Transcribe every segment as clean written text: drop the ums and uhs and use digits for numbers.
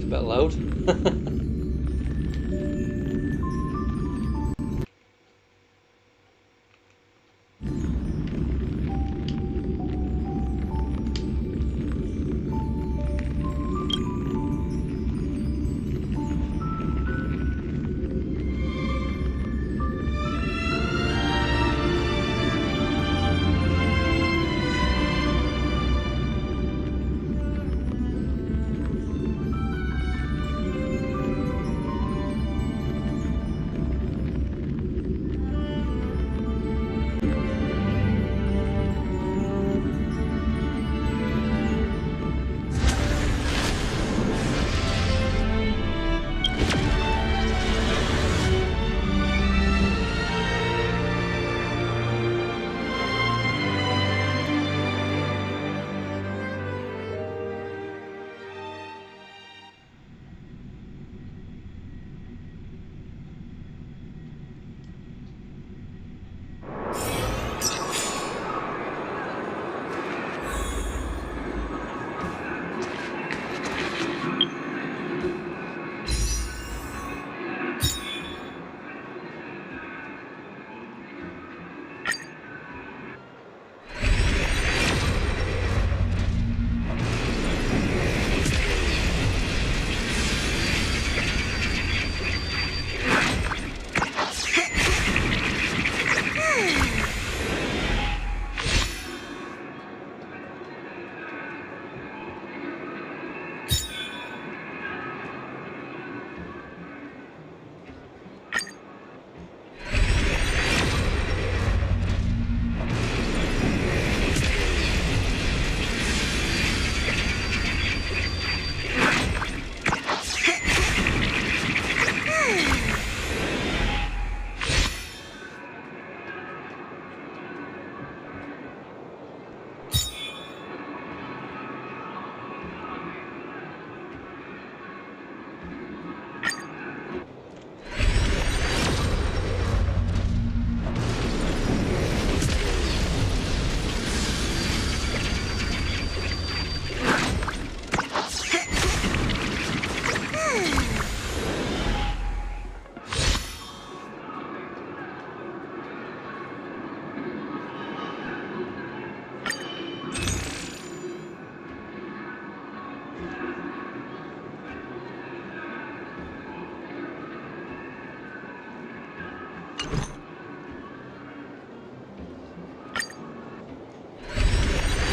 a bit loud.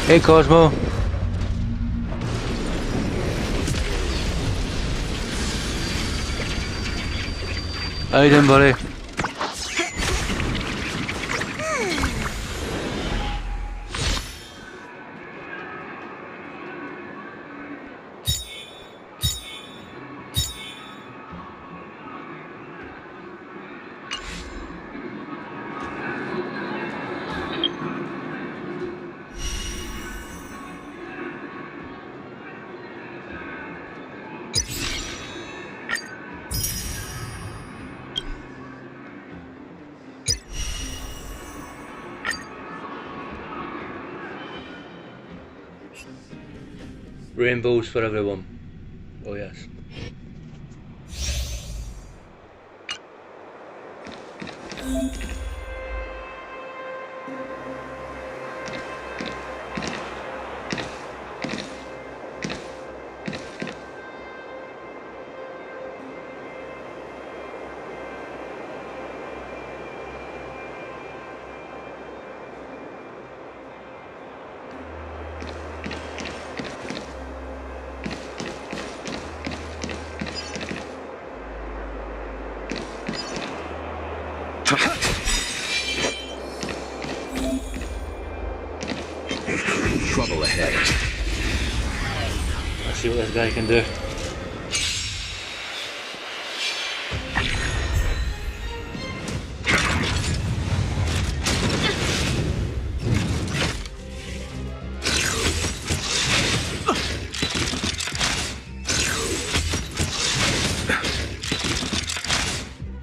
Hey Cosmo. How you doing, buddy? Rainbows for everyone. Oh yes. Trouble ahead. Let's see what this guy can do.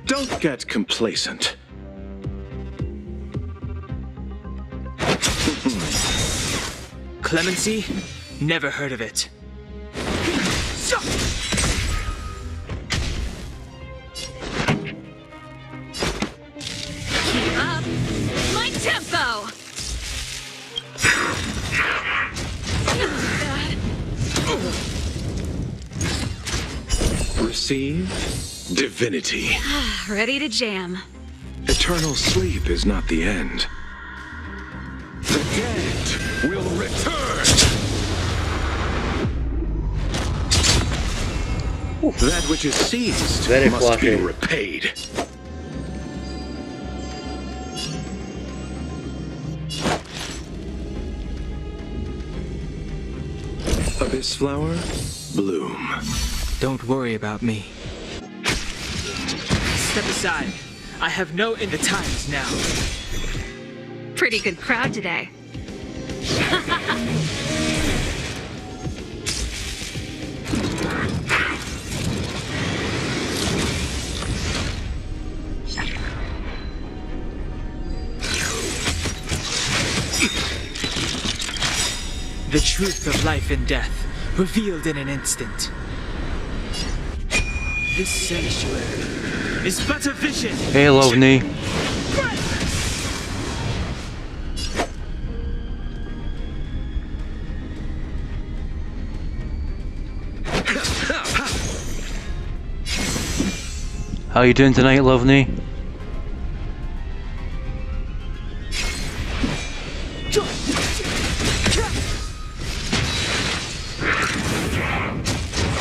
Don't get complacent. Clemency? Never heard of it. Receive divinity. Ready to jam. Eternal sleep is not the end. The dead will return. That which is seized Very must be flashy. repaid. Abyss flower, bloom. Don't worry about me. Step aside. I have no in the times now. Pretty good crowd today. The truth of life and death, revealed in an instant. This sanctuary is but a vision. Hey, Lovney. How you doing tonight, Lovney?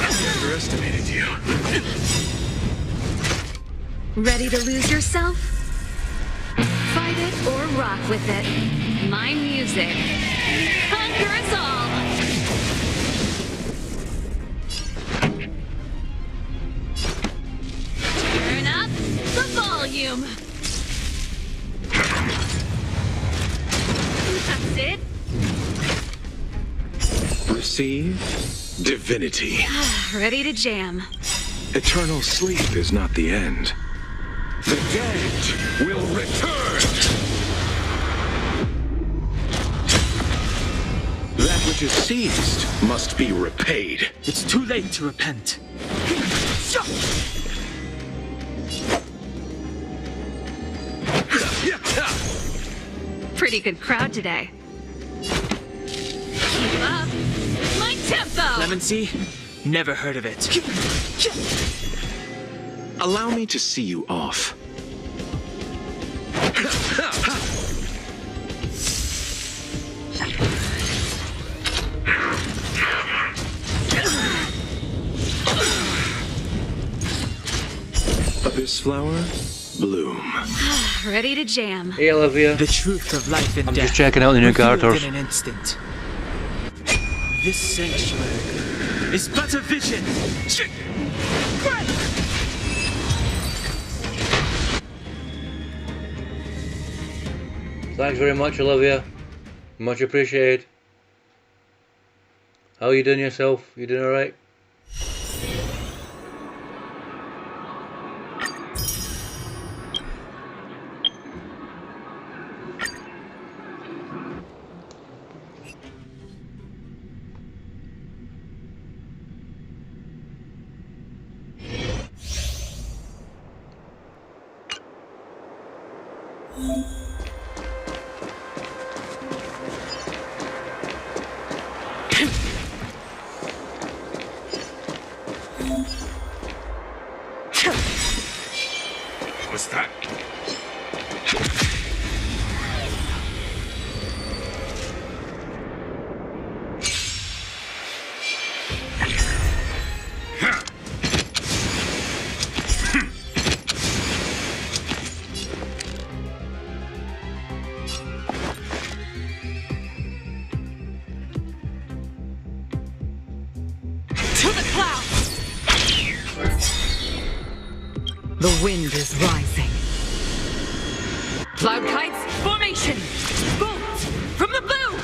Underestimated you. Ready to lose yourself? Fight it or rock with it. My music. Conquer us all! Turn up the volume. That's it. Receive divinity. Ready to jam. Eternal sleep is not the end. The dead will return. That which is seized must be repaid. It's too late to repent. Pretty good crowd today. Keep up with my tempo! Clemency? Never heard of it. Allow me to see you off. Abyss flower, bloom. Ready to jam. Hey, Olivia. The truth of life and I'm death. just checking out the new revealed characters. in an instant. This sanctuary is but a vision. Thanks very much, Olivia. Much appreciated. How are you doing yourself? You doing alright? What's that? To the clouds! The wind is rising. Cloud kites, formation! Bolt from the bow!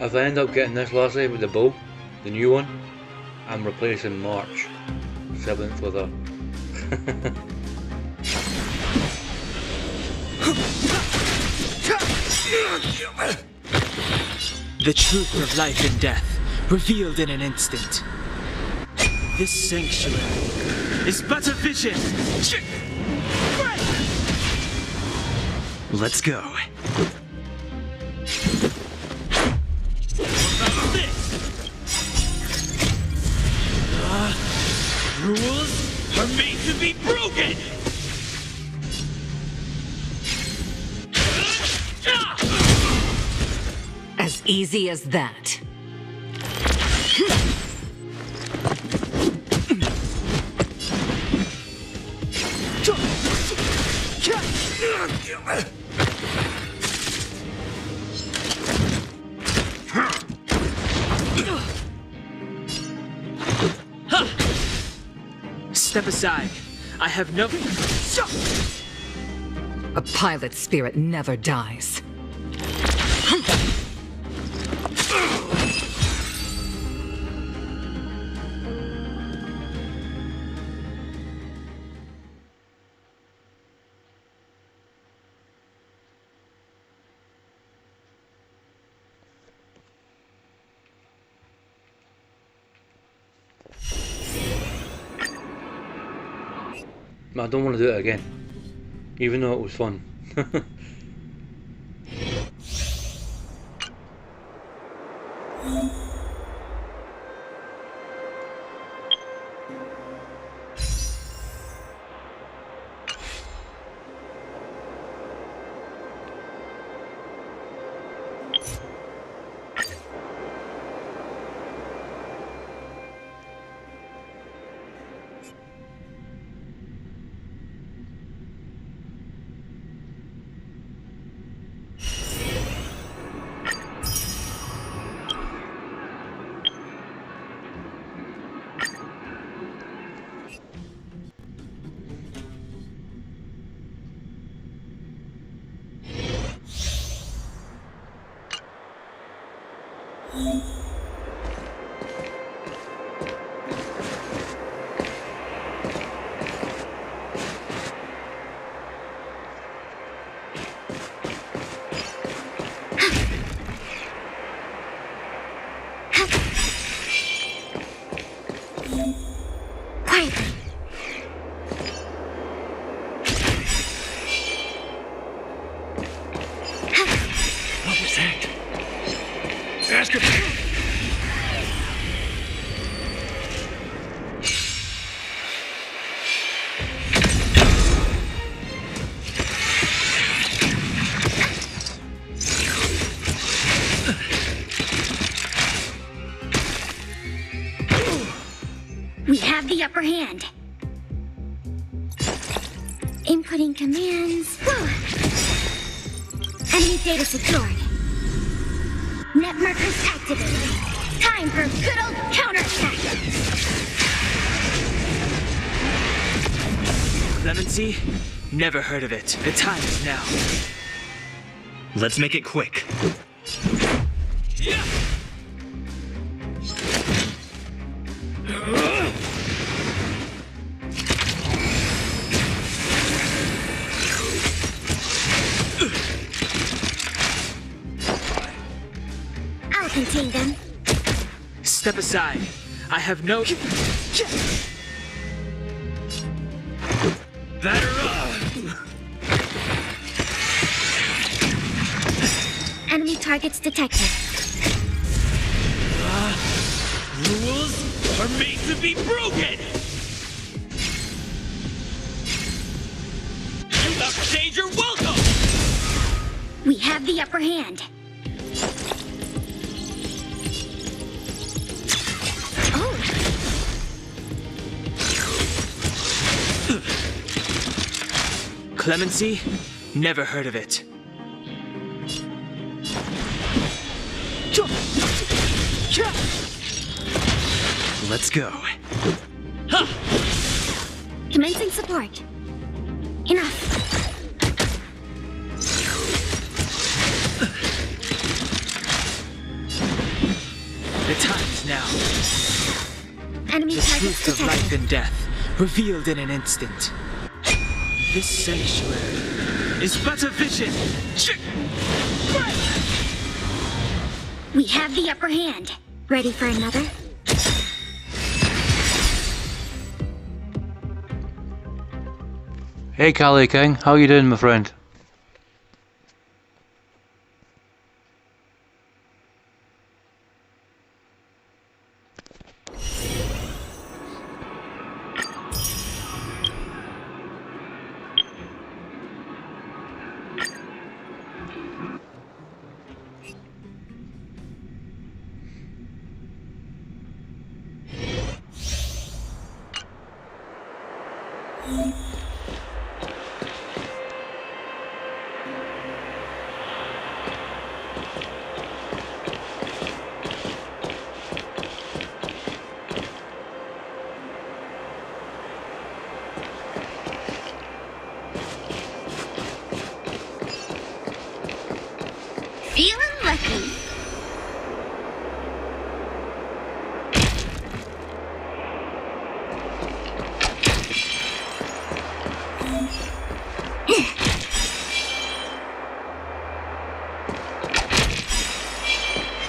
If I end up getting this Lassie with the bow, the new one, I'm replacing March 7th with her. The truth of life and death, revealed in an instant. This sanctuary is but a vision. Let's go. Easy as that. Step aside. I have no... A pilot's spirit never dies. I don't want to do it again, even though it was fun. What was that? Ask him. We have the upper hand. Inputting commands. Whew. Enemy data secured. Net markers activated. Time for a good old counterattack. Clemency? Never heard of it. The time is now. Let's make it quick. I'll contain them. Step aside. I have no... Batter up! Enemy targets detected. Rules are made to be broken! Danger, welcome! We have the upper hand. Oh. Clemency? Never heard of it. Let's go. Commencing support. Enough. The time is now. Enemy The targets truth of life detected. and death, revealed in an instant. This sanctuary is but a vision. We have the upper hand. Ready for another? Hey Kali King, how you doing, my friend? Feeling lucky.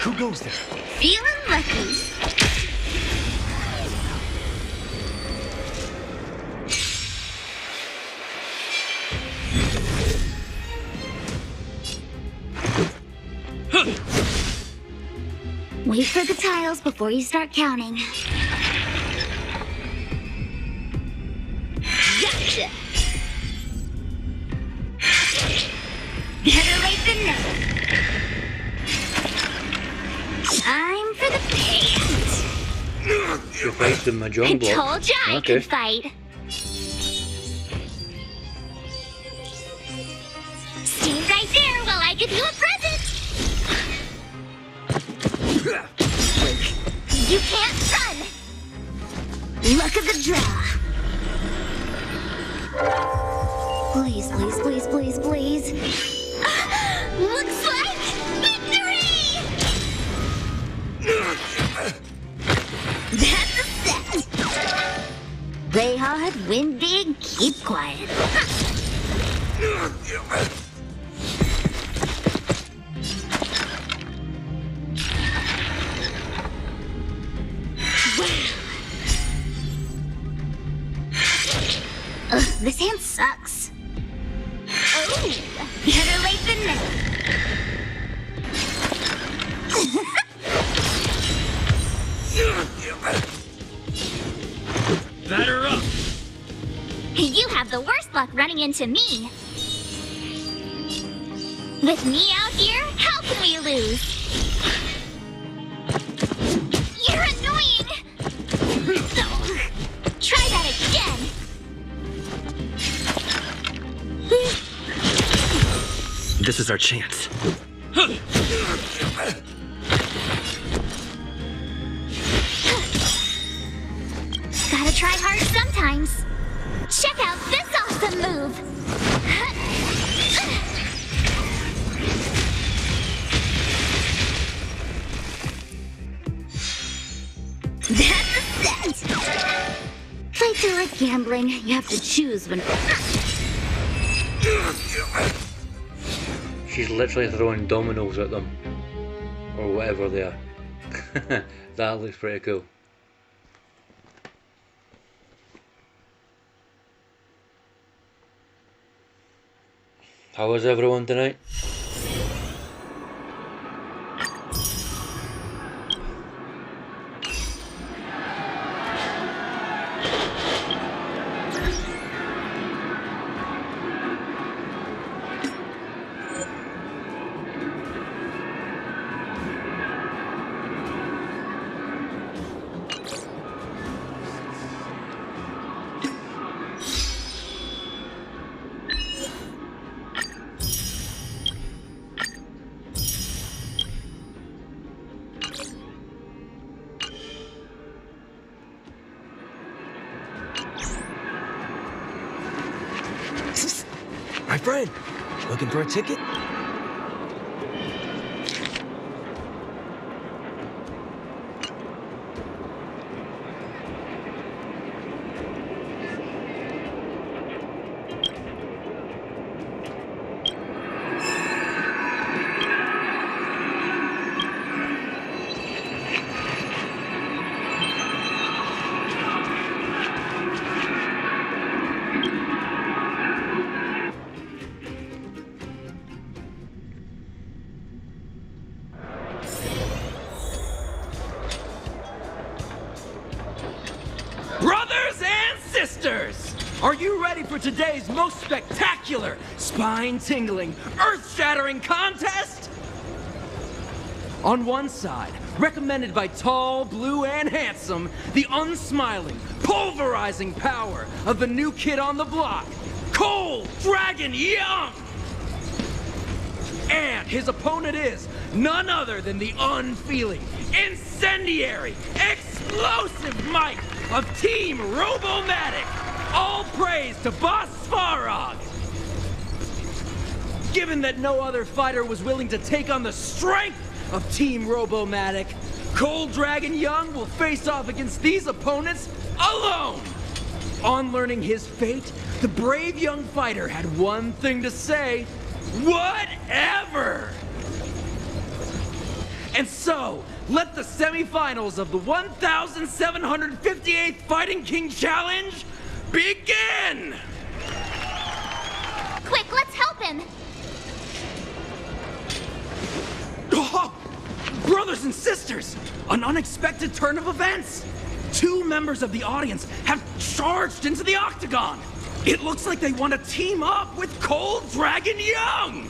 Who goes there? Feeling lucky. Wait for the tiles before you start counting. Gotcha! Better late than never. Time for the payout. You fight the I Mahjong block. told ya I Okay. could fight. Stand right there while I give you a present. You can't run. Luck of the draw. Please, please, please, please, please. Looks like victory! That's a set. Play hard, win big, keep quiet. Ugh, this hand sucks. Oh, better late than never. Batter up! You have the worst luck running into me. With me out here, how can we lose? You're annoying! Try that again! This is our chance. Gotta try hard sometimes. Check out this awesome move! That's a set! Fights are like gambling. You have to choose when... She's literally throwing dominoes at them. Or whatever they are. That looks pretty cool. How is everyone tonight? My friend, looking for a ticket? Brothers and sisters, are you ready for today's most spectacular, spine-tingling, earth-shattering contest? On one side, recommended by tall, blue, and handsome, the unsmiling, pulverizing power of the new kid on the block, Cole Dragon Young! And his opponent is none other than the unfeeling, incendiary, explosive might of Team Robomatic. All praise to Boss Svarog. given that no other fighter was willing to take on the strength of Team Robomatic, Cold Dragon Young will face off against these opponents alone! On learning his fate, the brave young fighter had one thing to say: whatever! And so, let the semifinals of the 1758th Fighting King Challenge begin! Quick, let's help him! Oh, brothers and sisters, an unexpected turn of events! 2 members of the audience have charged into the octagon! It looks like they want to team up with Cold Dragon Young!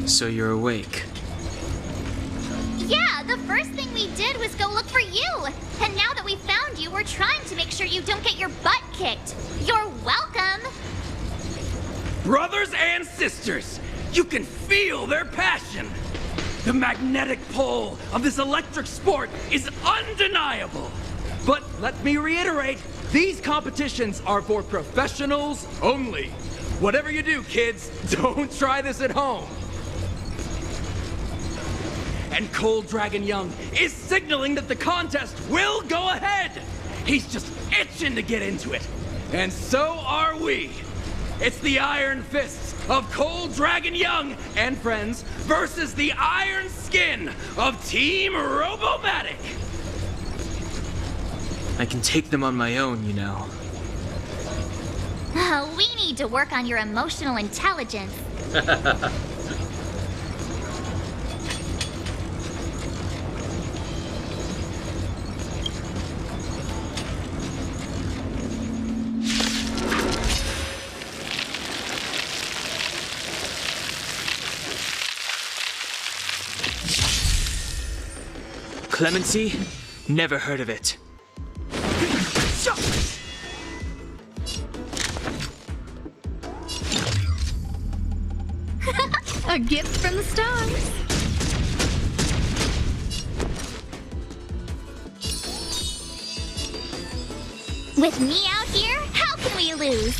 So you're awake. Yeah, the first thing we did was go look for you! And now that we found you, we're trying to make sure you don't get your butt kicked. You're welcome! Brothers and sisters, you can feel their passion! The magnetic pull of this electric sport is undeniable! But let me reiterate, these competitions are for professionals only. Whatever you do, kids, don't try this at home. And Cold Dragon Young is signaling that the contest will go ahead! He's just itching to get into it. And so are we! It's the Iron Fists of Cold Dragon Young and friends versus the Iron Skin of Team Robomatic! I can take them on my own, you know. We need to work on your emotional intelligence. Clemency? Never heard of it. A gift from the stars. With me out here, how can we lose?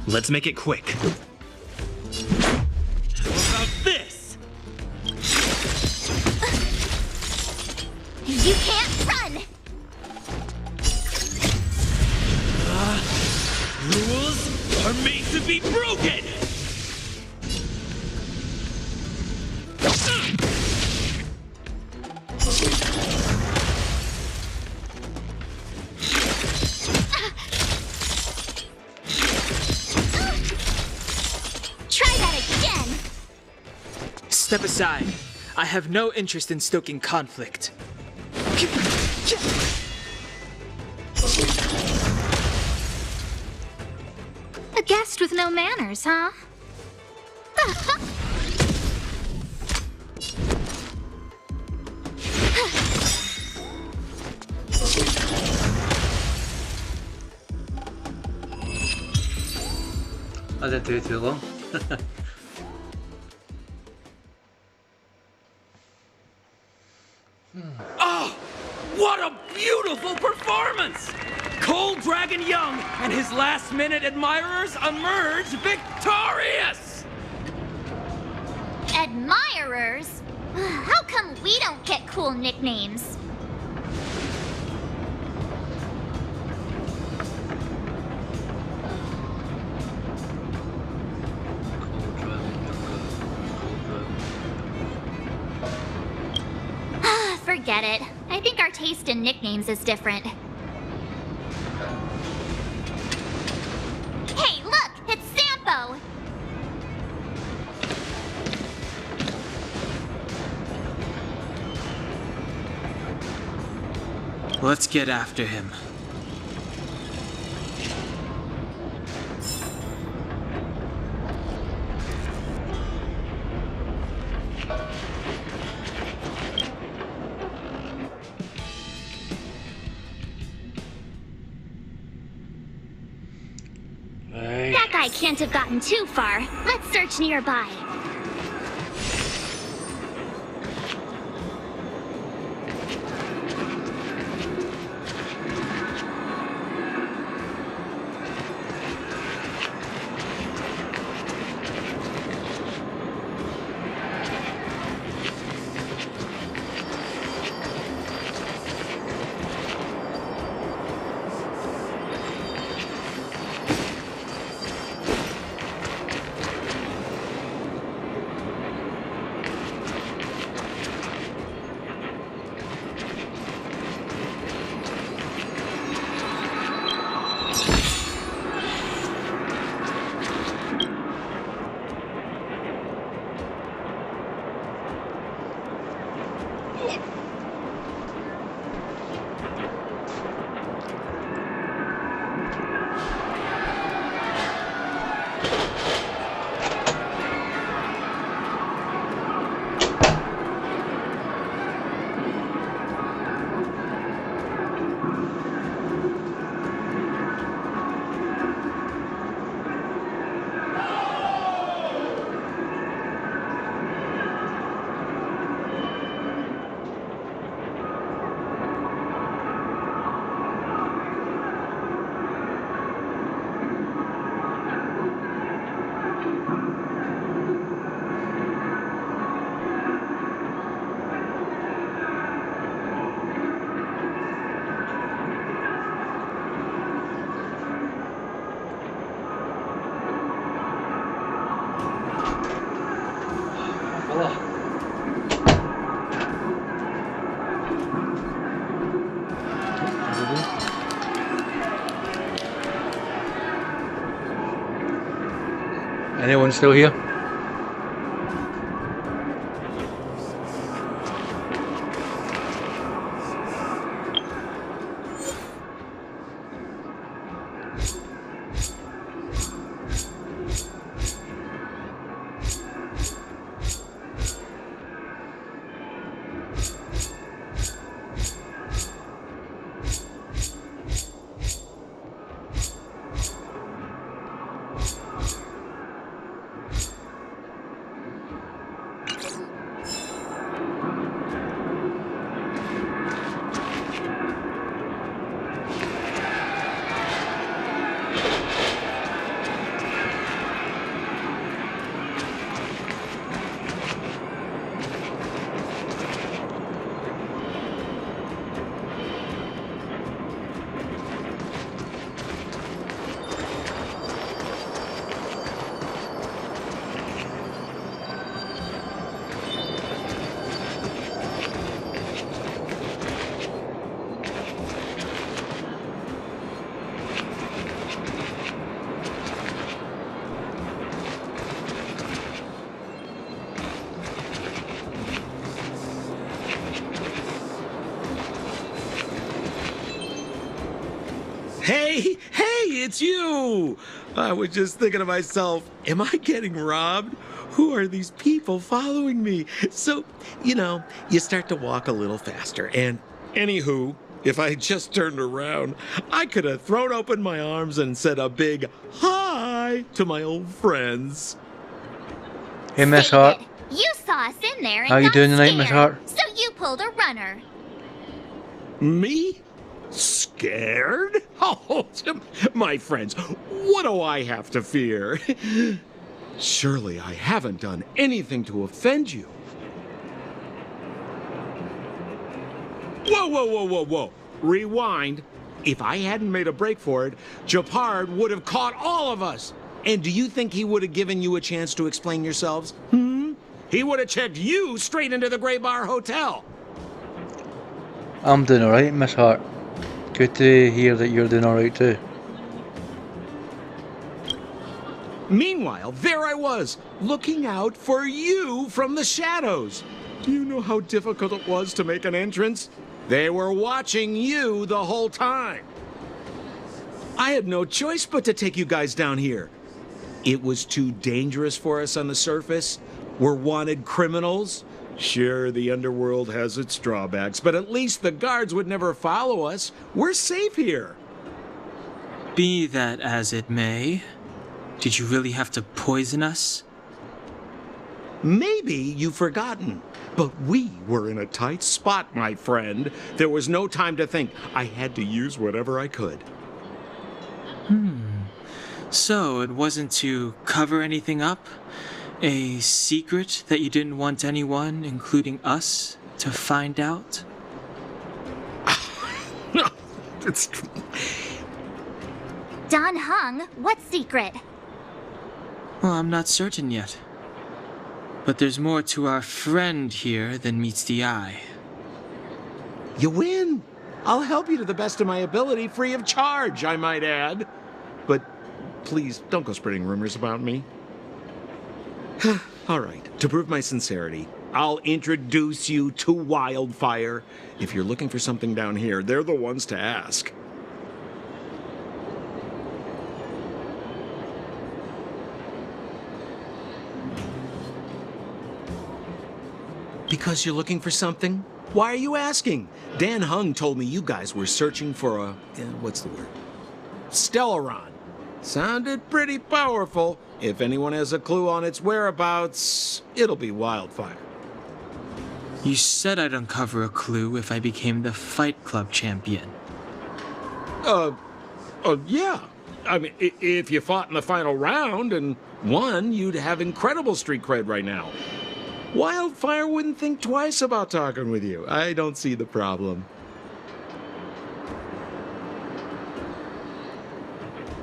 Let's make it quick. How about this? You can't run! Rules are made to be broken! Try that again! Step aside. I have no interest in stoking conflict. A guest with no manners, huh? I didn't do it too long. Oh, what a beautiful performance! Cold Dragon Young and his last-minute admirers emerge victorious! Admirers? How come we don't get cool nicknames? Forget it. I think our taste in nicknames is different. Hey, look! It's Sampo! Let's get after him. That guy can't have gotten too far. Let's search nearby. Anyone still here? Hey, it's you! I was just thinking to myself, am I getting robbed? Who are these people following me? So, you start to walk a little faster. And anywho, if I just turned around, I could have thrown open my arms and said a big hi to my old friends. Hey, Miss Hart. You saw us in there and How you got doing tonight, Miss scared, Hart? So you pulled a runner. Me? Scared? Oh, my friends, what do I have to fear? Surely I haven't done anything to offend you. Whoa. Rewind. If I hadn't made a break for it, Japard would have caught all of us. And do you think he would have given you a chance to explain yourselves? He would have checked you straight into the Gray Bar Hotel. I'm doing alright, Miss Hart. Good to hear that you're doing alright too. Meanwhile, there I was, looking out for you from the shadows. Do you know how difficult it was to make an entrance? They were watching you the whole time. I had no choice but to take you guys down here. It was too dangerous for us on the surface. We're wanted criminals. Sure, the underworld has its drawbacks, but at least the guards would never follow us. We're safe here. Be that as it may, did you really have to poison us? Maybe you've forgotten, but we were in a tight spot, my friend. There was no time to think. I had to use whatever I could. So it wasn't to cover anything up? A secret that you didn't want anyone, including us, to find out? No, it's... Don Hung, what secret? Well, I'm not certain yet. But there's more to our friend here than meets the eye. You win. I'll help you to the best of my ability, free of charge, I might add. But please, don't go spreading rumors about me. All right, to prove my sincerity, I'll introduce you to Wildfire. If you're looking for something down here, they're the ones to ask. Because you're looking for something? Why are you asking? Dan Hung told me you guys were searching for a... what's the word? Stellaron. Sounded pretty powerful. If anyone has a clue on its whereabouts, it'll be Wildfire. You said I'd uncover a clue if I became the Fight Club champion. Yeah. I mean, if you fought in the final round and won, you'd have incredible street cred right now. Wildfire wouldn't think twice about talking with you. I don't see the problem.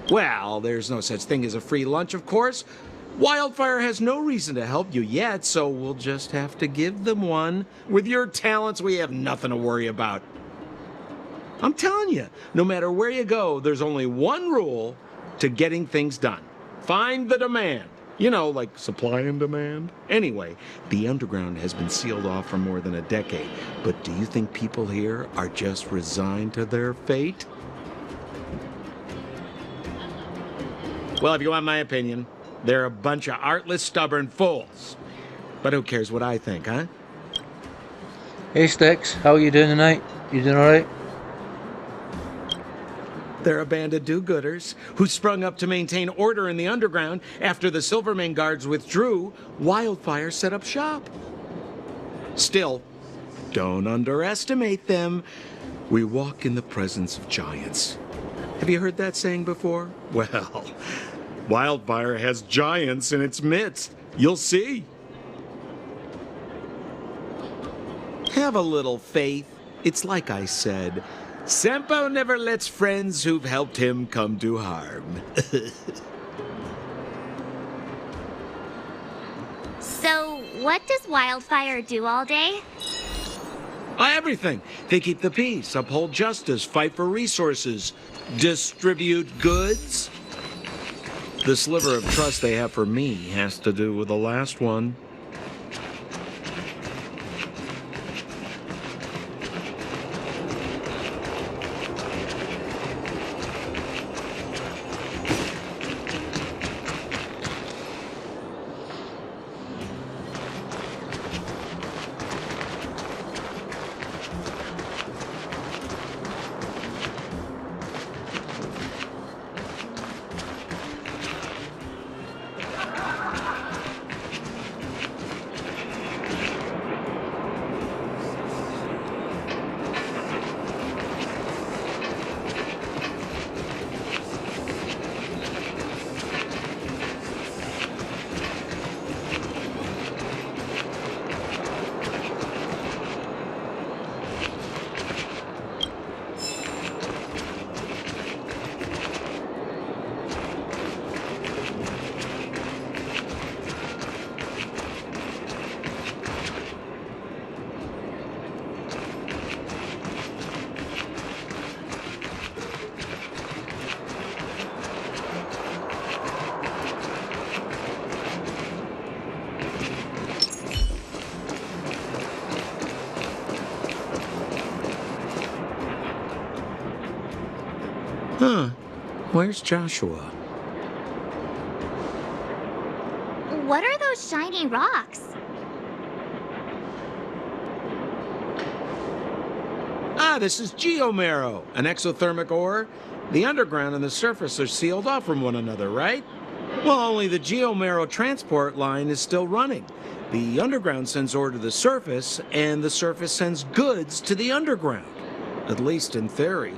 Well, there's no such thing as a free lunch, of course. Wildfire has no reason to help you yet, so we'll just have to give them one. With your talents, we have nothing to worry about. I'm telling you, no matter where you go, there's only one rule to getting things done. Find the demand. You know, like supply and demand. Anyway, the underground has been sealed off for more than a decade. But do you think people here are just resigned to their fate? Well, if you want my opinion, they're a bunch of artless, stubborn fools. But who cares what I think, huh? Hey Sticks, how are you doing tonight? You doing alright? They're a band of do-gooders who sprung up to maintain order in the underground. After the Silvermane guards withdrew, Wildfire set up shop. Still, don't underestimate them. We walk in the presence of giants. Have you heard that saying before? Well, Wildfire has giants in its midst. You'll see. Have a little faith. It's like I said. Sampo never lets friends who've helped him come to harm. So, what does Wildfire do all day? Everything. They keep the peace, uphold justice, fight for resources, distribute goods. The sliver of trust they have for me has to do with the last one. Huh. Where's Joshua? What are those shiny rocks? This is geomarrow, an exothermic ore. The underground and the surface are sealed off from one another, right? Well, only the geomarrow transport line is still running. The underground sends ore to the surface, and the surface sends goods to the underground. At least in theory.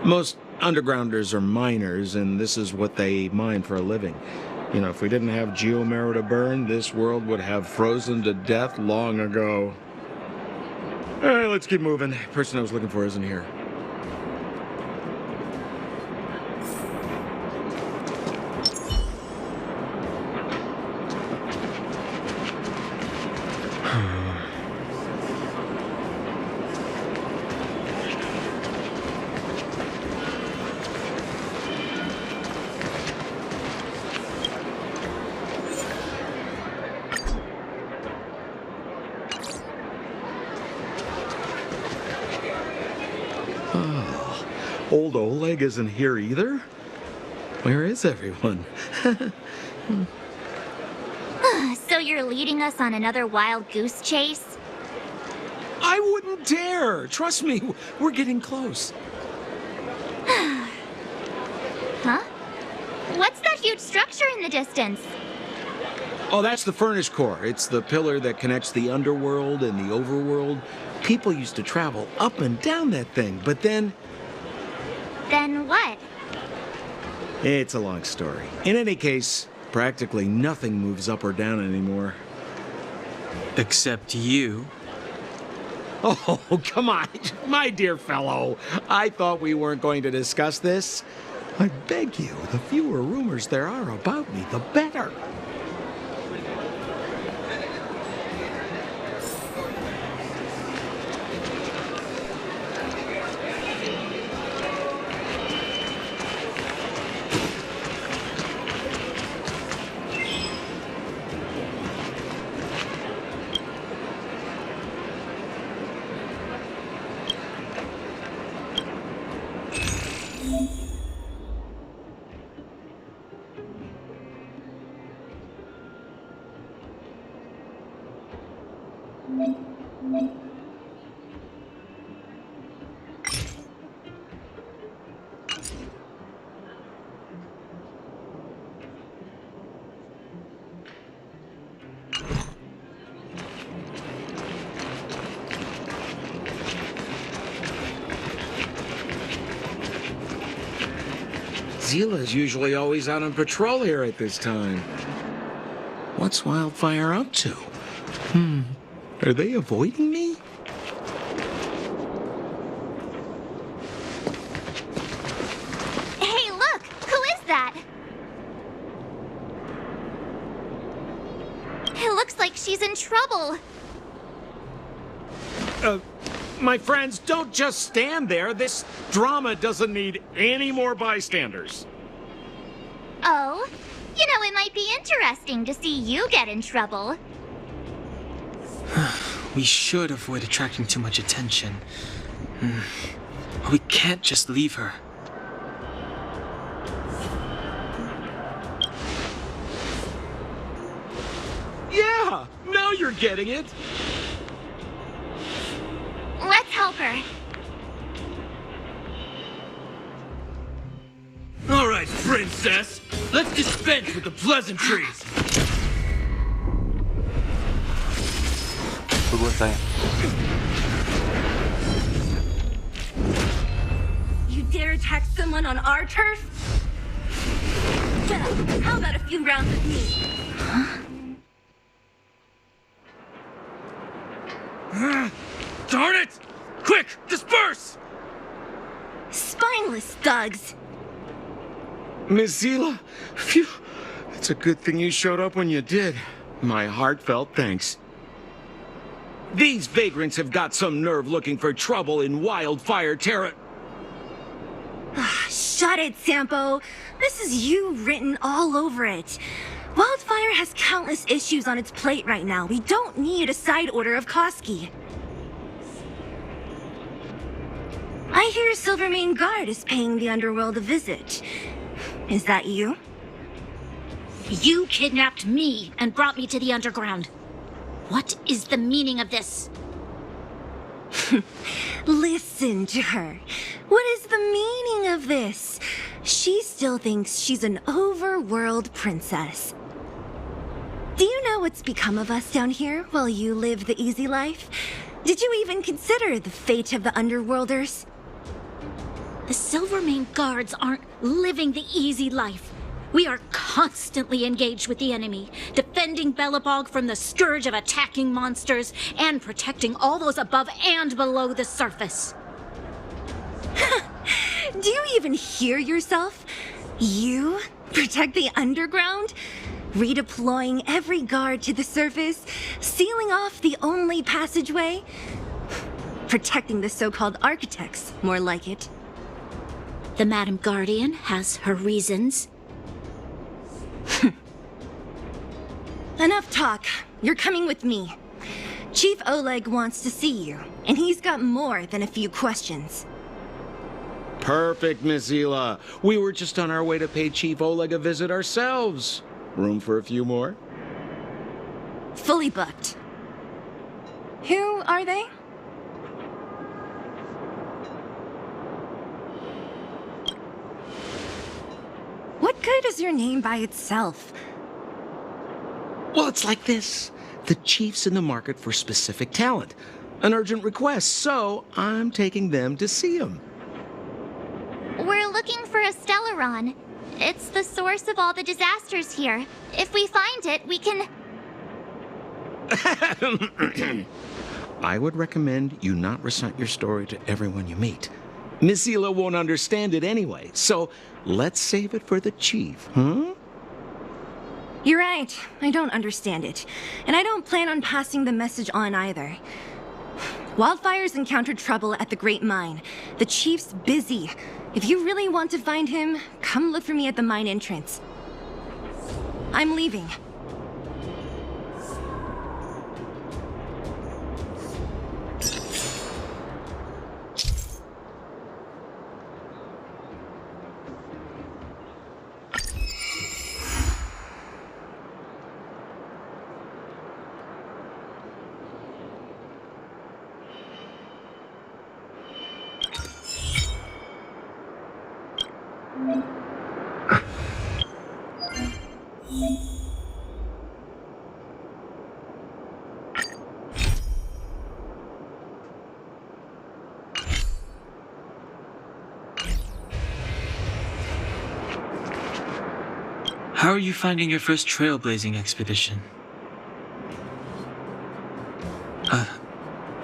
Most undergrounders are miners, and this is what they mine for a living. You know, if we didn't have geomarrow to burn, this world would have frozen to death long ago. All right, let's keep moving. The person I was looking for isn't here. Old Oleg isn't here either? Where is everyone? So you're leading us on another wild goose chase? I wouldn't dare! Trust me, we're getting close. Huh? What's that huge structure in the distance? Oh, that's the furnace core. It's the pillar that connects the underworld and the overworld. People used to travel up and down that thing, but then... Then what? It's a long story. In any case, practically nothing moves up or down anymore. Except you. Oh, come on, my dear fellow. I thought we weren't going to discuss this. I beg you, the fewer rumors there are about me, the better. Zila's usually always out on patrol here at this time. What's Wildfire up to? Are they avoiding me? Hey, look! Who is that? It looks like she's in trouble. My friends, don't just stand there. This drama doesn't need any more bystanders. Oh? You know, it might be interesting to see you get in trouble. We should avoid attracting too much attention. We can't just leave her. Yeah, now you're getting it. Let's help her. All right, princess. Let's dispense with the pleasantries. Tunggu saya. You dare attack someone on our turf? Well, how about a few rounds with me? Darn it! Quick, disperse! Spineless thugs. Miss Zila, phew. It's a good thing you showed up when you did. My heartfelt thanks. These vagrants have got some nerve looking for trouble in Wildfire Terra. Shut it, Sampo. This is you written all over it. Wildfire has countless issues on its plate right now. We don't need a side order of Koski. I hear Silvermane Guard is paying the underworld a visit. Is that you? You kidnapped me and brought me to the underground. What is the meaning of this? Listen to her. What is the meaning of this? She still thinks she's an overworld princess. Do you know what's become of us down here while you live the easy life? Did you even consider the fate of the underworlders? The Silvermane Guards aren't living the easy life. We are constantly engaged with the enemy, defending Belobog from the scourge of attacking monsters and protecting all those above and below the surface. Do you even hear yourself? You protect the underground? Redeploying every guard to the surface, sealing off the only passageway? Protecting the so-called architects, more like it. The Madam Guardian has her reasons. Enough talk. You're coming with me. Chief Oleg wants to see you, and he's got more than a few questions. Perfect, Miss Zila. We were just on our way to pay Chief Oleg a visit ourselves. Room for a few more? Fully booked. Who are they? What good is your name by itself? Well, it's like this. The chief's in the market for specific talent. An urgent request, so I'm taking them to see him. We're looking for a Stellaron. It's the source of all the disasters here. If we find it, we can... I would recommend you not recite your story to everyone you meet. Miss Hila won't understand it anyway, so let's save it for the chief, huh? You're right. I don't understand it. And I don't plan on passing the message on either. Wildfire's encountered trouble at the Great Mine. The chief's busy. If you really want to find him, come look for me at the mine entrance. I'm leaving. How are you finding your first trailblazing expedition?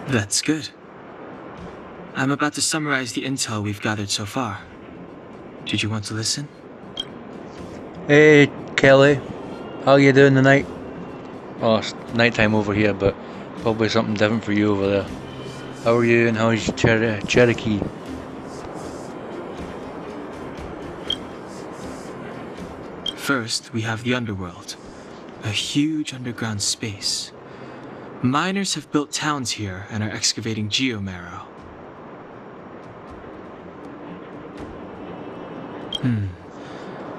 That's good. I'm about to summarize the intel we've gathered so far. Did you want to listen? Hey, Kelly. How you doing tonight? Oh, it's nighttime over here, but probably something different for you over there. How are you and how's Cherokee? First, we have the underworld, a huge underground space. Miners have built towns here and are excavating geomarrow.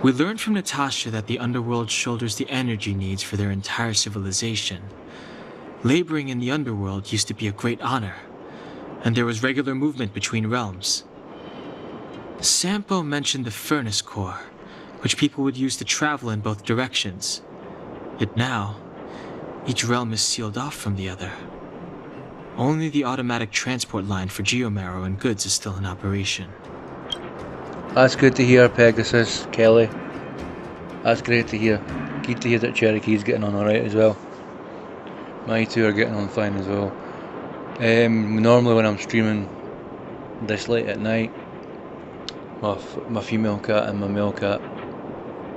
We learned from Natasha that the underworld shoulders the energy needs for their entire civilization. Laboring in the underworld used to be a great honor, and there was regular movement between realms. Sampo mentioned the furnace core, which people would use to travel in both directions. Yet now, each realm is sealed off from the other. Only the automatic transport line for geomarrow and goods is still in operation. That's good to hear, Pegasus, Kelly. That's great to hear. Good to hear that Cherokee's getting on alright as well. My two are getting on fine as well. Normally when I'm streaming this late at night, my female cat and my male cat,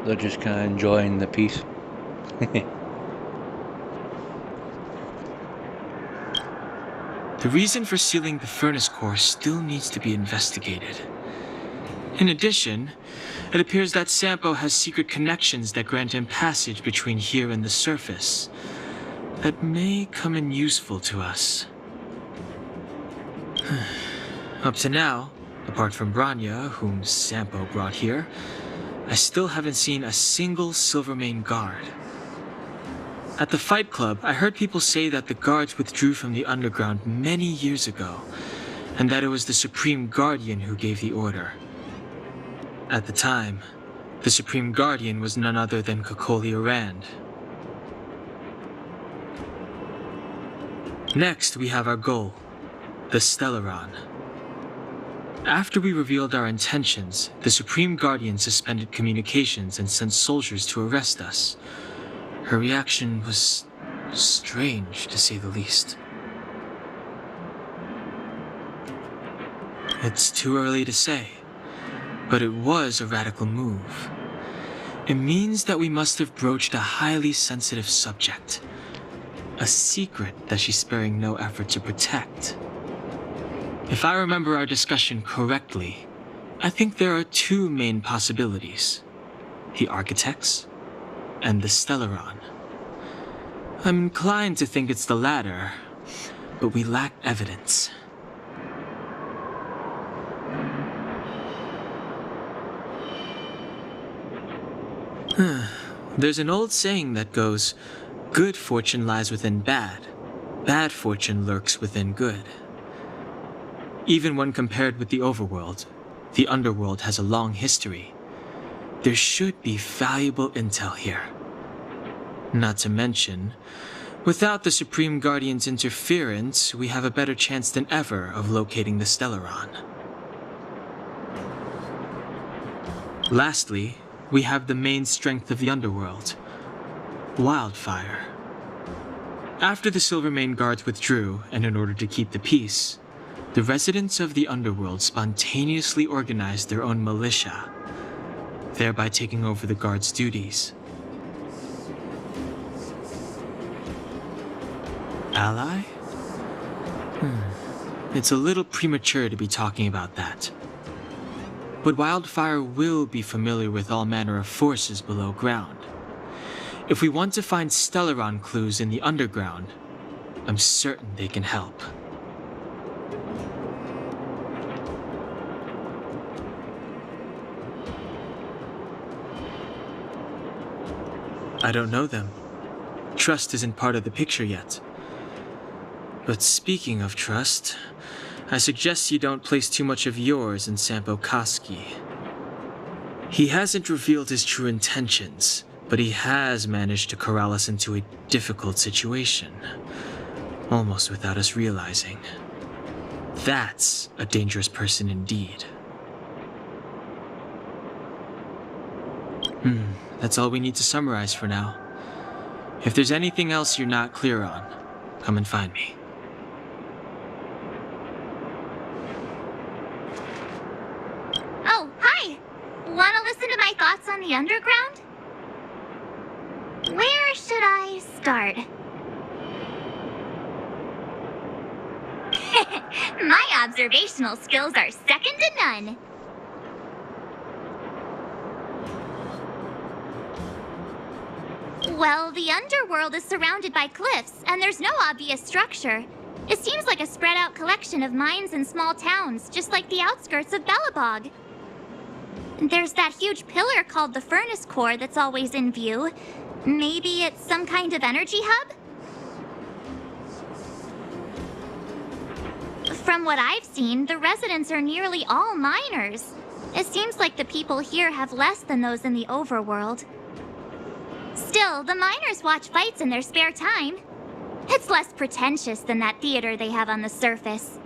they're just kind of enjoying the peace. The reason for sealing the furnace core still needs to be investigated. In addition, it appears that Sampo has secret connections that grant him passage between here and the surface that may come in useful to us. Up to now, apart from Branya, whom Sampo brought here, I still haven't seen a single Silvermane guard. At the Fight Club, I heard people say that the guards withdrew from the underground many years ago, and that it was the Supreme Guardian who gave the order. At the time, the Supreme Guardian was none other than Kokolia Rand. Next, we have our goal, the Stellaron. After we revealed our intentions, the Supreme Guardian suspended communications and sent soldiers to arrest us. Her reaction was strange, to say the least. It's too early to say, but it was a radical move. It means that we must have broached a highly sensitive subject, a secret that she's sparing no effort to protect. If I remember our discussion correctly, I think there are two main possibilities: the Architects and the Stellaron. I'm inclined to think it's the latter, but we lack evidence. There's an old saying that goes, good fortune lies within bad, bad fortune lurks within good. Even when compared with the overworld, the underworld has a long history. There should be valuable intel here. Not to mention, without the Supreme Guardian's interference, we have a better chance than ever of locating the Stellaron. Lastly, we have the main strength of the underworld, wildfire. After the Silvermane guards withdrew, and in order to keep the peace, The residents of the underworld spontaneously organized their own militia, thereby taking over the guard's duties. Ally? It's a little premature to be talking about that. But Wildfire will be familiar with all manner of forces below ground. If we want to find Stellaron clues in the underground, I'm certain they can help. I don't know them. Trust isn't part of the picture yet. But speaking of trust, I suggest you don't place too much of yours in Sampo Koski. He hasn't revealed his true intentions, but he has managed to corral us into a difficult situation, almost without us realizing. That's a dangerous person indeed. That's all we need to summarize for now. If there's anything else you're not clear on, come and find me. Oh, hi! Wanna listen to my thoughts on the underground? Where should I start? My observational skills are second to none. Well, the underworld is surrounded by cliffs, and there's no obvious structure. It seems like a spread out collection of mines and small towns, just like the outskirts of Belobog. There's that huge pillar called the Furnace Core that's always in view. Maybe it's some kind of energy hub? From what I've seen, the residents are nearly all miners. It seems like the people here have less than those in the overworld. Still, the miners watch fights in their spare time. It's less pretentious than that theater they have on the surface.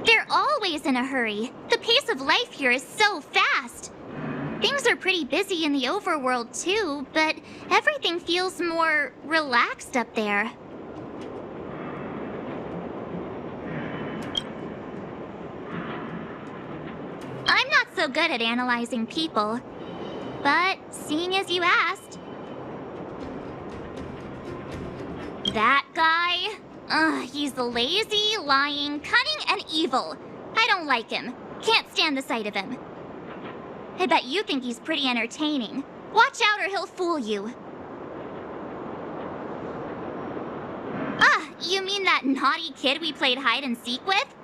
They're always in a hurry. The pace of life here is so fast. Things are pretty busy in the overworld too, but everything feels more relaxed up there. I'm not so good at analyzing people, but seeing as you asked. That guy? He's lazy, lying, cunning, and evil. I don't like him. Can't stand the sight of him. I bet you think he's pretty entertaining. Watch out or he'll fool you. You mean that naughty kid we played hide and seek with?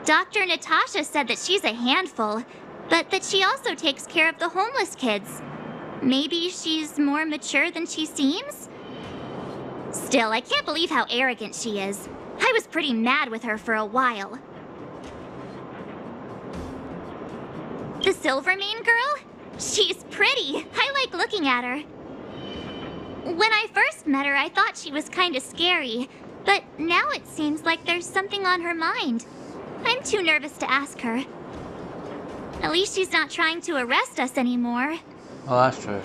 Dr. Natasha said that she's a handful, but that she also takes care of the homeless kids. Maybe she's more mature than she seems? Still, I can't believe how arrogant she is. I was pretty mad with her for a while. The Silvermane girl? She's pretty. I like looking at her. When I first met her, I thought she was kinda scary, but now it seems like there's something on her mind. I'm too nervous to ask her. At least she's not trying to arrest us anymore. Oh, that's true.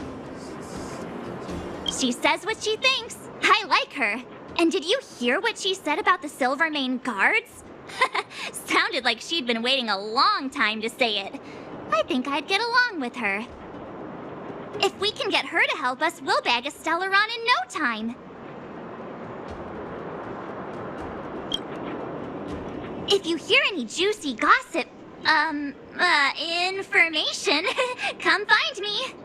She says what she thinks. I like her. And did you hear what she said about the Silvermane guards? Sounded like she'd been waiting a long time to say it. I think I'd get along with her. If we can get her to help us, we'll bag a Stellaron in no time. If you hear any juicy gossip, information, come find me.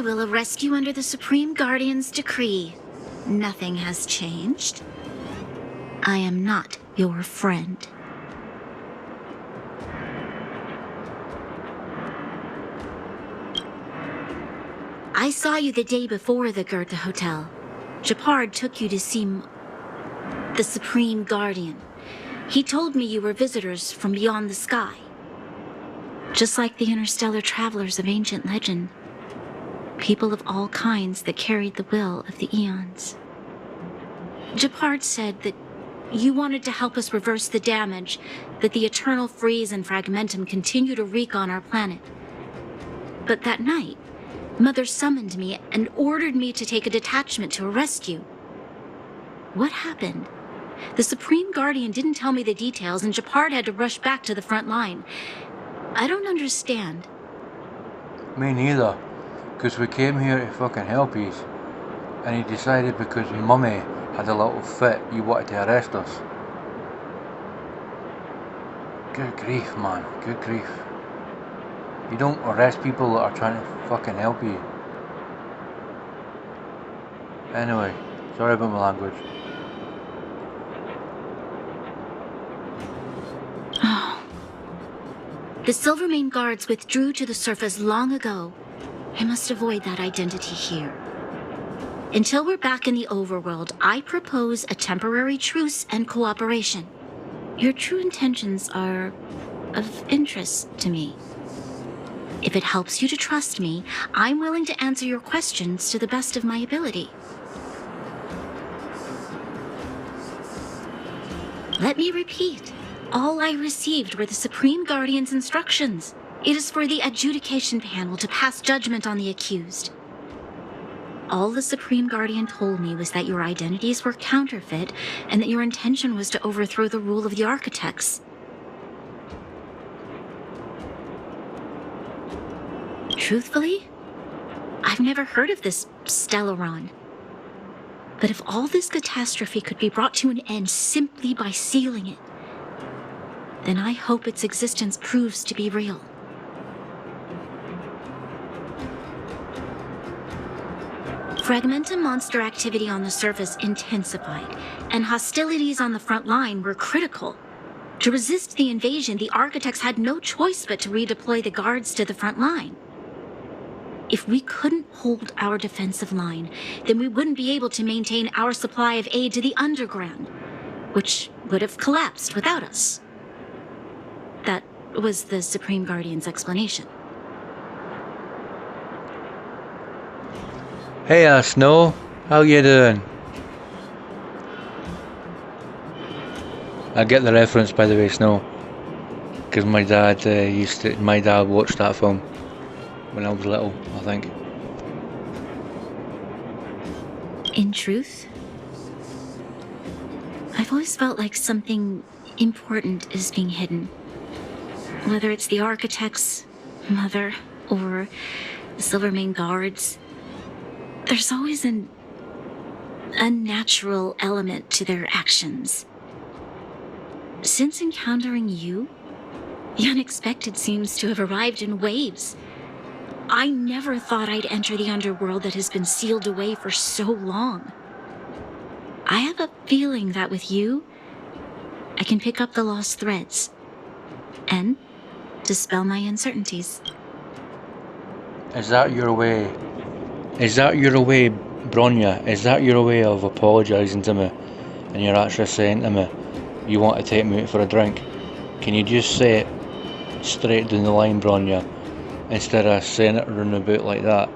will arrest you under the Supreme Guardian's decree. Nothing has changed. I am not your friend. I saw you the day before the Goethe Hotel. Japard took you to see the Supreme Guardian. He told me you were visitors from beyond the sky. Just like the interstellar travelers of ancient legend. People of all kinds that carried the will of the eons. Japard said that you wanted to help us reverse the damage that the eternal freeze and fragmentum continue to wreak on our planet. But that night, Mother summoned me and ordered me to take a detachment to arrest you. What happened? The Supreme Guardian didn't tell me the details, and Japard had to rush back to the front line. I don't understand. Me neither. Because we came here to fucking help yous. And he decided because Mummy had a little fit, you wanted to arrest us. Good grief, man. Good grief. You don't arrest people that are trying to fucking help you. Anyway, sorry about my language. The Silvermane guards withdrew to the surface long ago. I must avoid that identity here. Until we're back in the overworld, I propose a temporary truce and cooperation. Your true intentions are of interest to me. If it helps you to trust me, I'm willing to answer your questions to the best of my ability. Let me repeat. All I received were the Supreme Guardian's instructions. It is for the adjudication panel to pass judgment on the accused. All the Supreme Guardian told me was that your identities were counterfeit and that your intention was to overthrow the rule of the architects. Truthfully, I've never heard of this Stellaron. But if all this catastrophe could be brought to an end simply by sealing it, then I hope its existence proves to be real. Fragmentum monster activity on the surface intensified, and hostilities on the front line were critical. To resist the invasion, the architects had no choice but to redeploy the guards to the front line. If we couldn't hold our defensive line, then we wouldn't be able to maintain our supply of aid to the underground, which would have collapsed without us. That was the Supreme Guardian's explanation. Hey, Snow. How you doing? I get the reference, by the way, Snow. Because my dad my dad watched that film when I was little, I think. In truth, I've always felt like something important is being hidden. Whether it's the architects, Mother, or the Silvermane guards, there's always an unnatural element to their actions. Since encountering you, the unexpected seems to have arrived in waves. I never thought I'd enter the underworld that has been sealed away for so long. I have a feeling that with you, I can pick up the lost threads and dispel my uncertainties. Is that your way, Bronya? Is that your way of apologising to me? And you're actually saying to me, you want to take me out for a drink? Can you just say it straight down the line, Bronya? Instead of saying it around about like that.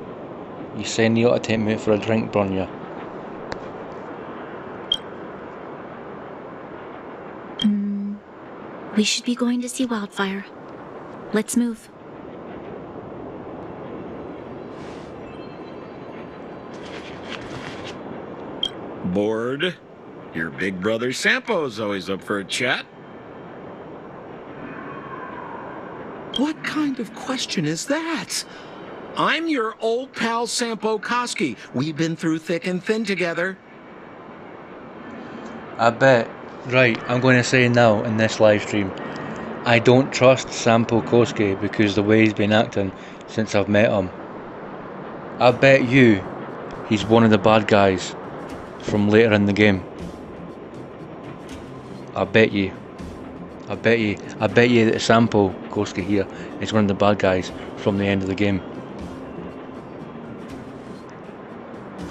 You saying you ought to take me out for a drink, Bronya? We should be going to see Wildfire. Let's move. Bored? Your big brother Sampo's always up for a chat. What kind of question is that? I'm your old pal Sampo Koski. We've been through thick and thin together. I bet. Right, I'm going to say now in this live stream, I don't trust Sampo Koski because the way he's been acting since I've met him. I bet you he's one of the bad guys from later in the game. I bet you that Sampo Kosuke here is one of the bad guys from the end of the game.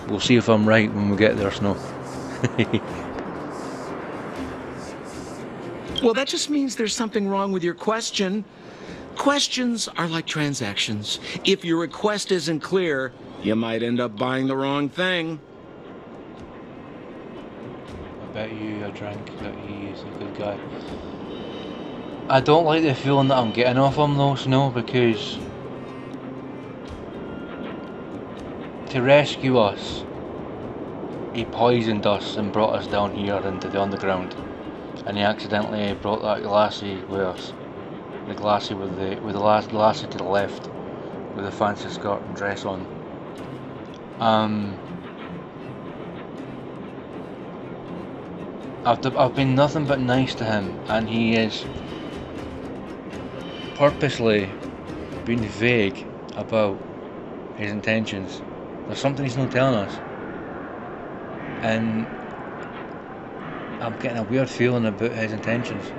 We'll see if I'm right when we get there, Snow. Well, that just means there's something wrong with your question. Questions are like transactions. If your request isn't clear, you might end up buying the wrong thing. I bet you a drink that he is a good guy. I don't like the feeling that I'm getting off him though, Snow, because to rescue us, he poisoned us and brought us down here into the underground, and he accidentally brought that Lassie with us. The Lassie with the Lassie to the left, with the fancy skirt and dress on. I've been nothing but nice to him, and he is purposely being vague about his intentions. There's something he's not telling us, and I'm getting a weird feeling about his intentions.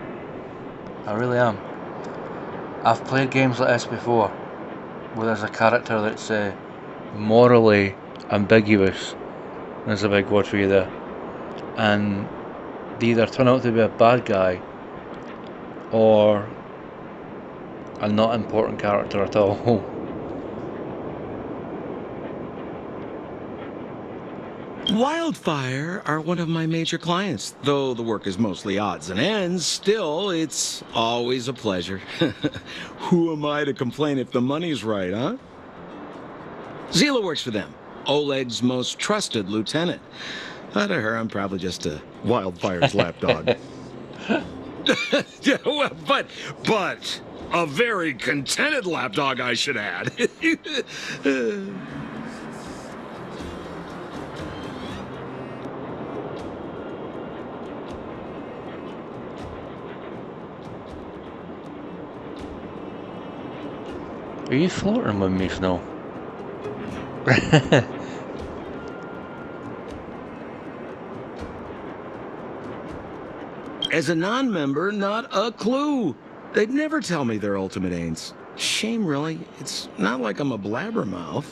I really am. I've played games like this before, where there's a character that's morally ambiguous. There's a big word for you there. And they either turn out to be a bad guy or a not important character at all. Wildfire are one of my major clients. Though the work is mostly odds and ends, still, it's always a pleasure. Who am I to complain if the money's right, huh? Zila works for them, Oleg's most trusted lieutenant. To her, I'm probably just a Wildfire's lapdog. Yeah, well, but a very contented lapdog, I should add. Are you flirting with me, Snow? As a non-member, not a clue. They'd never tell me their ultimate aims. Shame, really. It's not like I'm a blabbermouth.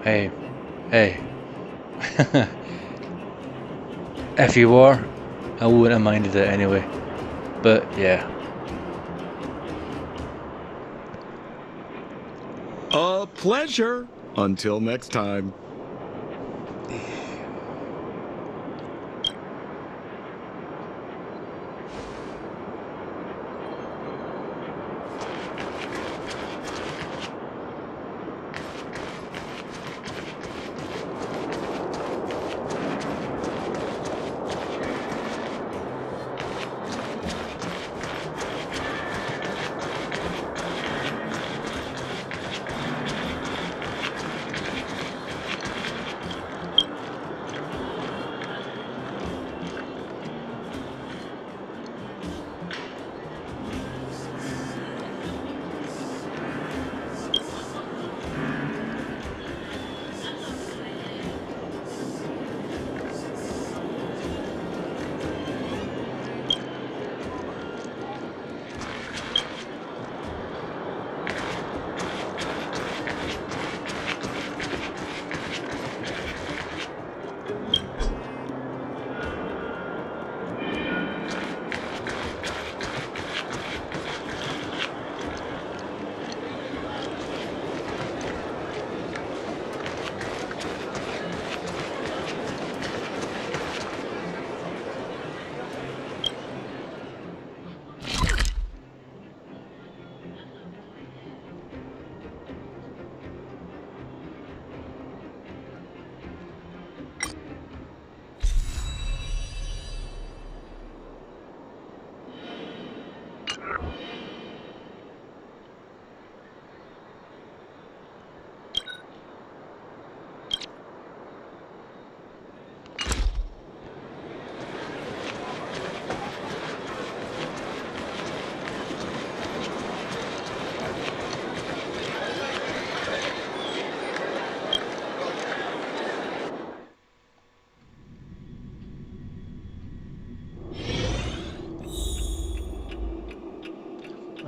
Hey. If you were, I wouldn't have minded it anyway. But yeah. A pleasure. Until next time.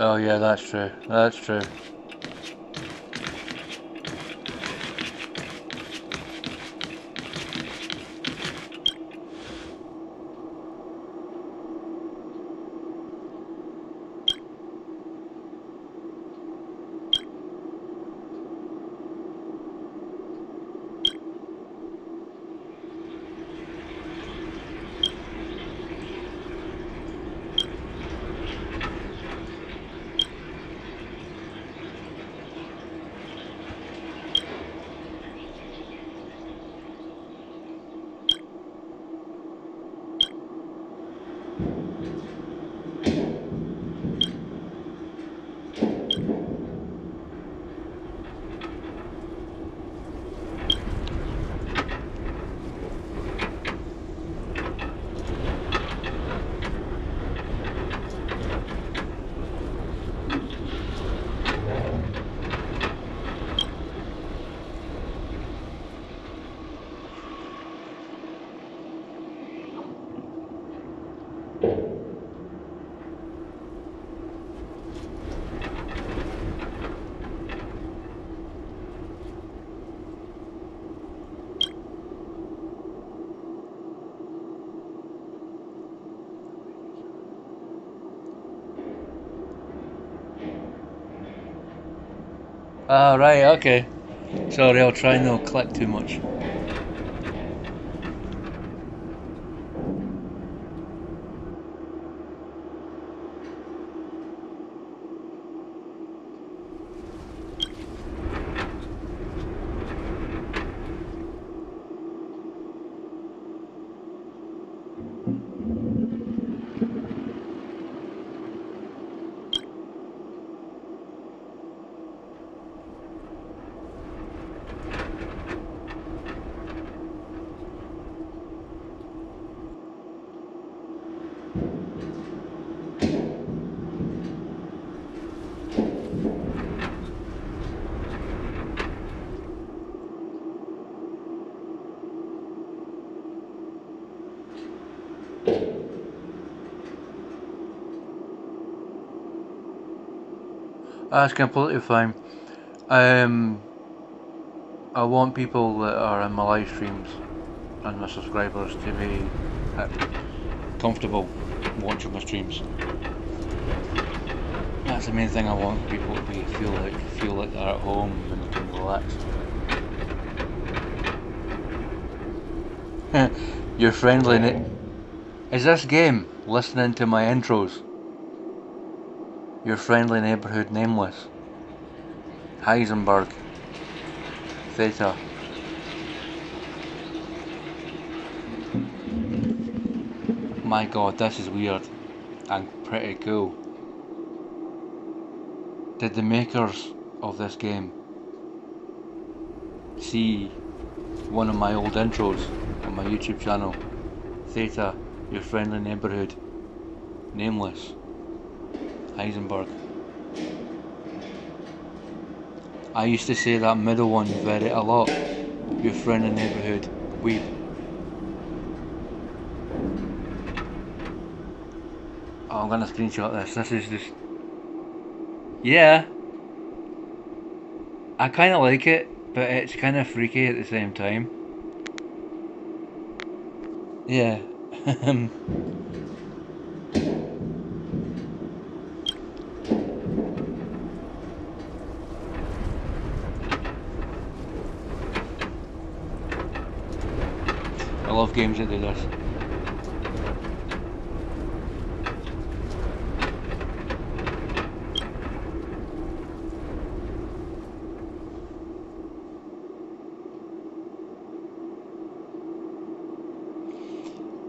Oh yeah, that's true. That's true. Ah, right, okay. Sorry, I'll try not to click too much. That's completely fine. I want people that are in my live streams and my subscribers to be comfortable watching my streams. That's the main thing I want people to be feel like they're at home and they can relax. Your friendly is this game listening to my intros? Your friendly neighborhood nameless. Heisenberg. Theta. My god, this is weird and pretty cool. Did the makers of this game see one of my old intros on my YouTube channel? Theta, your friendly neighborhood, nameless, Heisenberg. I used to say that middle one a lot. Your friendly neighborhood, weeb. Oh, I'm gonna screenshot this. This is just... Yeah. I kinda like it, but it's kinda freaky at the same time. Yeah. I love games that do this.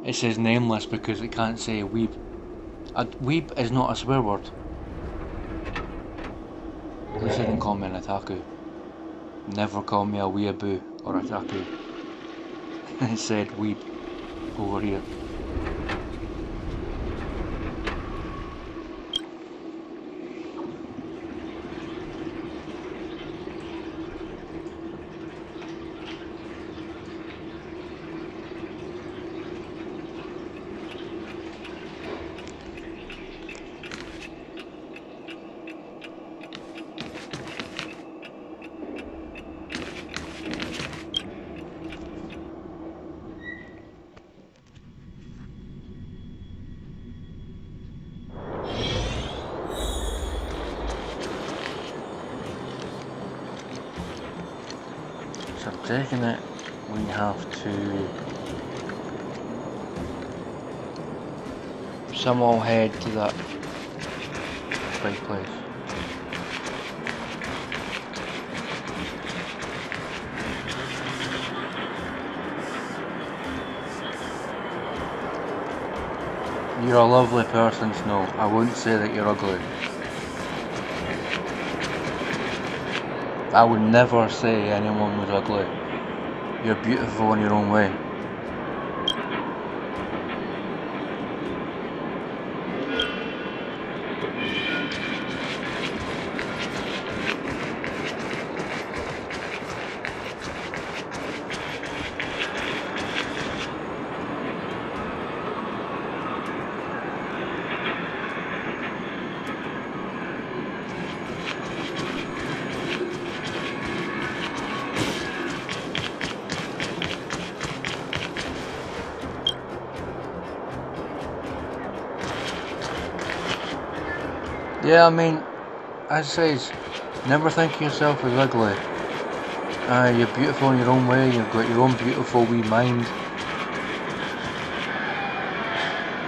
It says nameless because it can't say weeb. Weeb is not a swear word. At least I didn't call me an otaku. Never call me a weeaboo or otaku. It said weeb over here. So I'm taking it, we have to somehow head to that big place. You're a lovely person, Snow. I wouldn't say that you're ugly. I would never say anyone was ugly. You're beautiful in your own way. Yeah, I mean, as I say, never think of yourself as ugly. You're beautiful in your own way, you've got your own beautiful wee mind.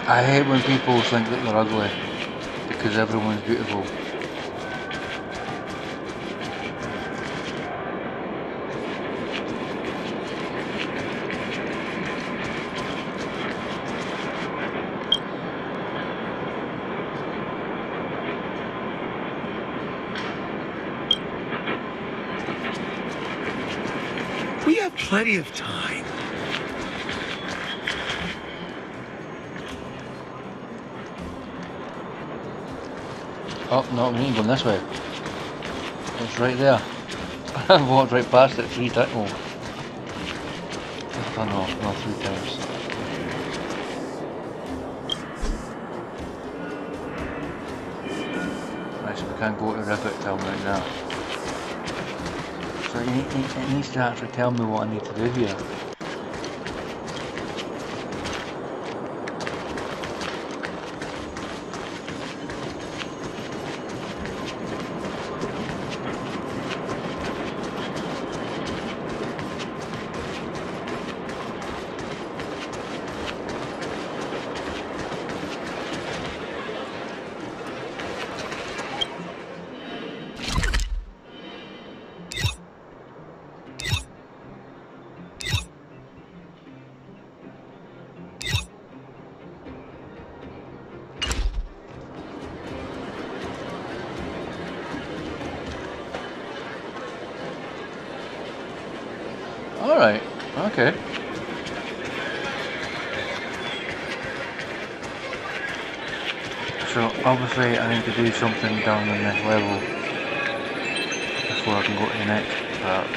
I hate when people think that they're ugly, because everyone's beautiful. We have plenty of time. Oh, no, we need to go this way. It's right there. I've walked right past it 3 times. Oh no, not 3 times. Right, so we can't go to Rivet Town right now. So it needs to actually tell me what I need to do here. Alright, okay. So obviously I need to do something down in this level before I can go to the next part.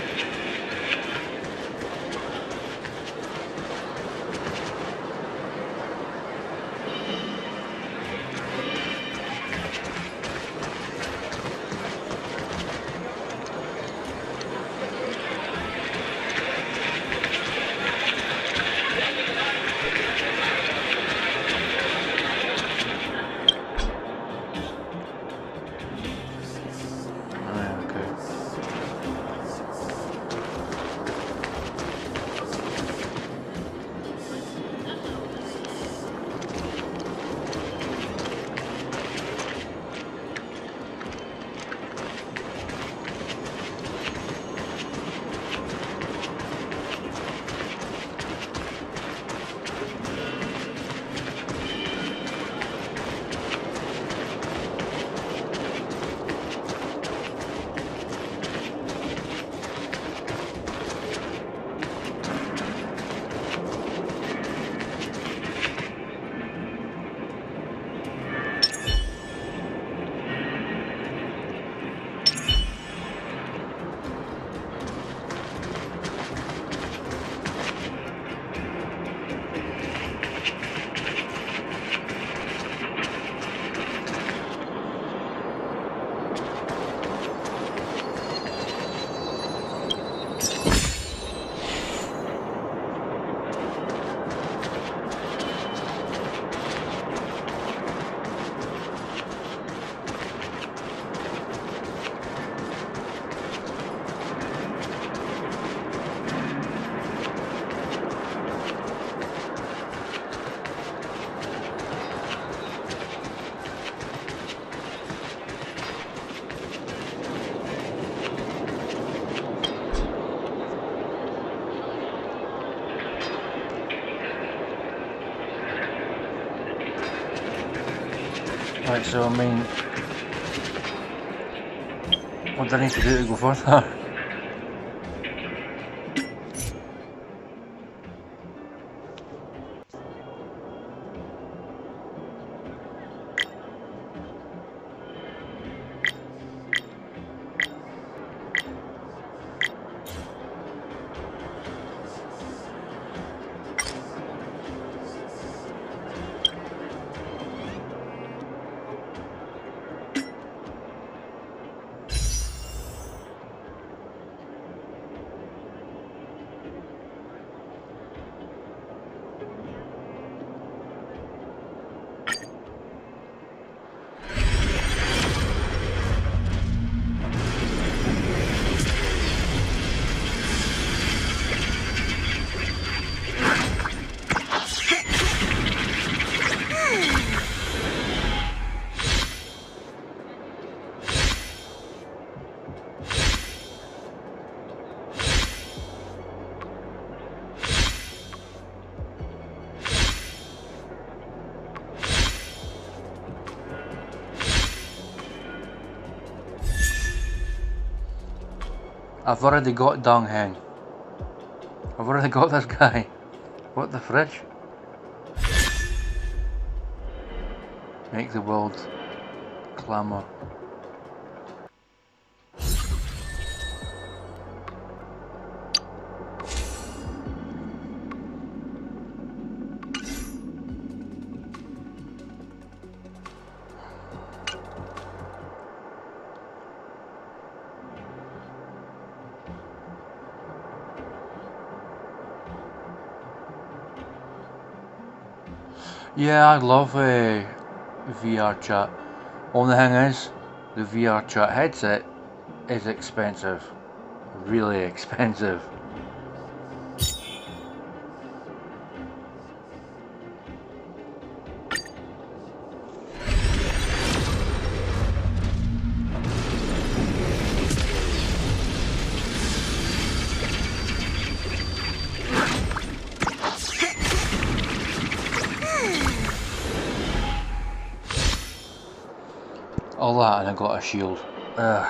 Right, so I mean, what do I need to do to go further? I've already got Dong Heng. I've already got this guy. What the fridge? Make the world clamour. Yeah, I love VR chat. Only thing is, the VR chat headset is expensive. Really expensive. All that and I got a shield. Ugh.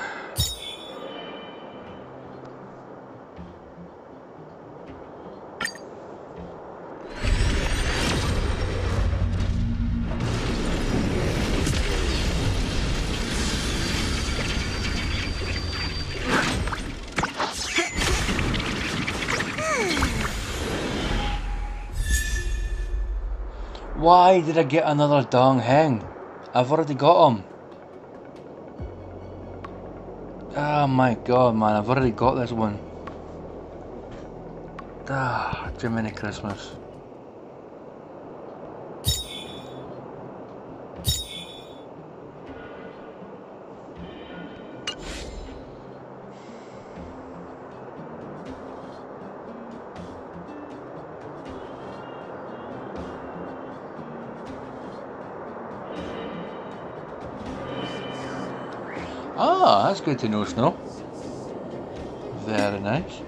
Why did I get another Dong Heng? I've already got him. Oh my god, man, I've already got this one. Ah, Jiminy Christmas. Ah, that's good to know, Snow. Very nice.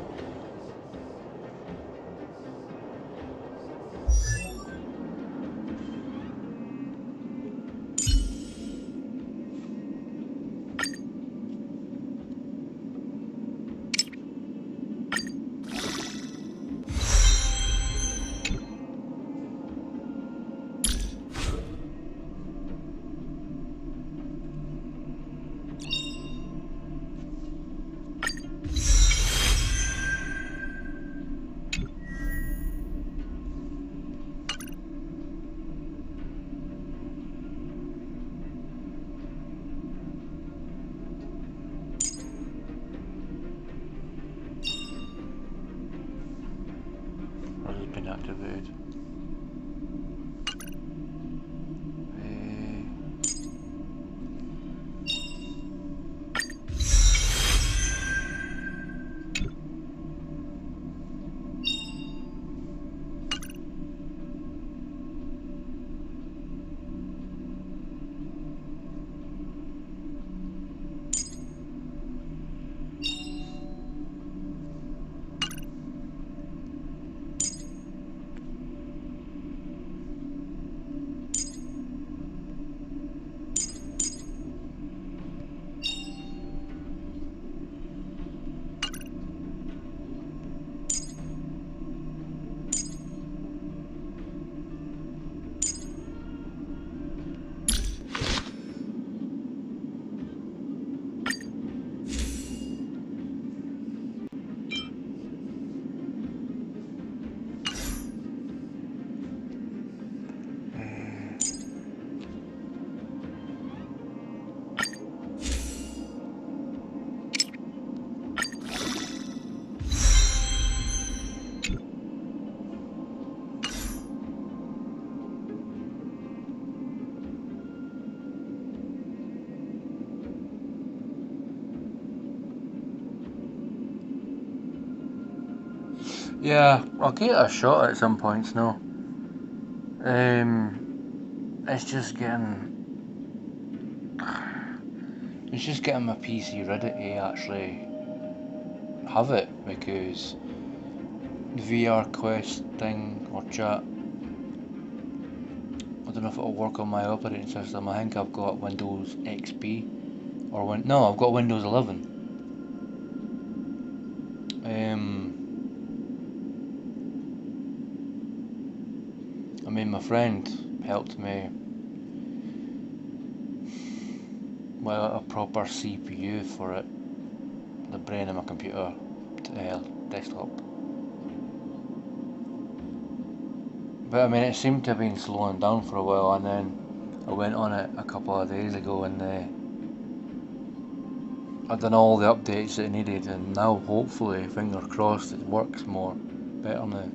Has been activated. Yeah, I'll give it a shot at some points now. It's just getting my PC ready to actually have it, because the VR Quest thing or chat, I don't know if it'll work on my operating system. I think I've got Windows XP or no, I've got Windows 11. I mean, my friend helped me with a proper CPU for it, the brain of my computer, desktop. But I mean, it seemed to have been slowing down for a while, and then I went on it a couple of days ago, and I've done all the updates that it needed, and now hopefully, fingers crossed, it works better now.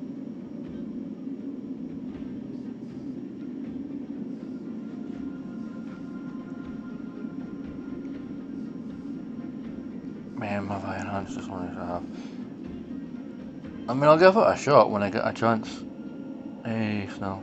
Man, my enhanced this one is I mean, I'll give it a shot when I get a chance. Hey, Snow.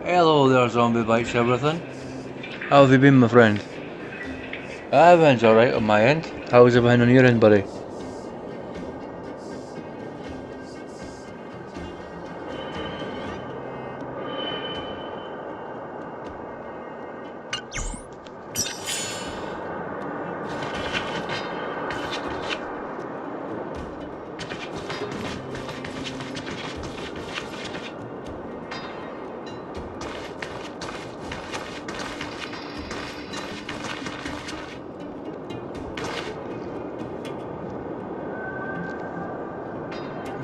Hello there, zombie bites everything. How have you been, my friend? Everything's alright on my end. How's everything on your end, buddy?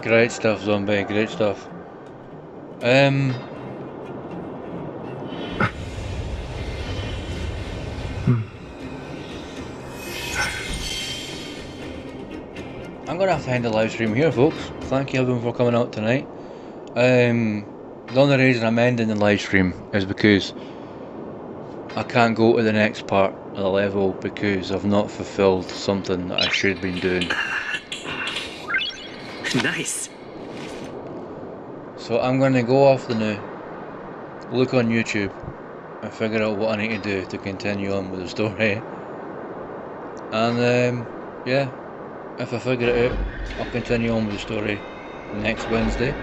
Great stuff, zombie, great stuff. I'm gonna have to end the live stream here, folks. Thank you everyone for coming out tonight. The only reason I'm ending the live stream is because I can't go to the next part of the level because I've not fulfilled something that I should have been doing. Nice. So I'm gonna go off the now, look on YouTube, and figure out what I need to do to continue on with the story. And yeah, if I figure it out, I'll continue on with the story next Wednesday.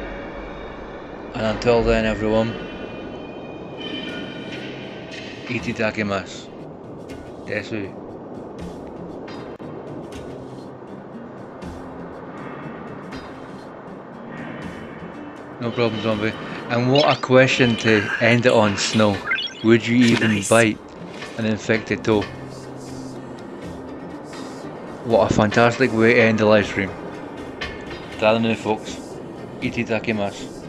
And until then, everyone, itadakimasu. Desu. No problem, zombie. And what a question to end it on, Snow. Would you even bite an infected toe? What a fantastic way to end the live stream. Tada now, folks. Itadakimasu.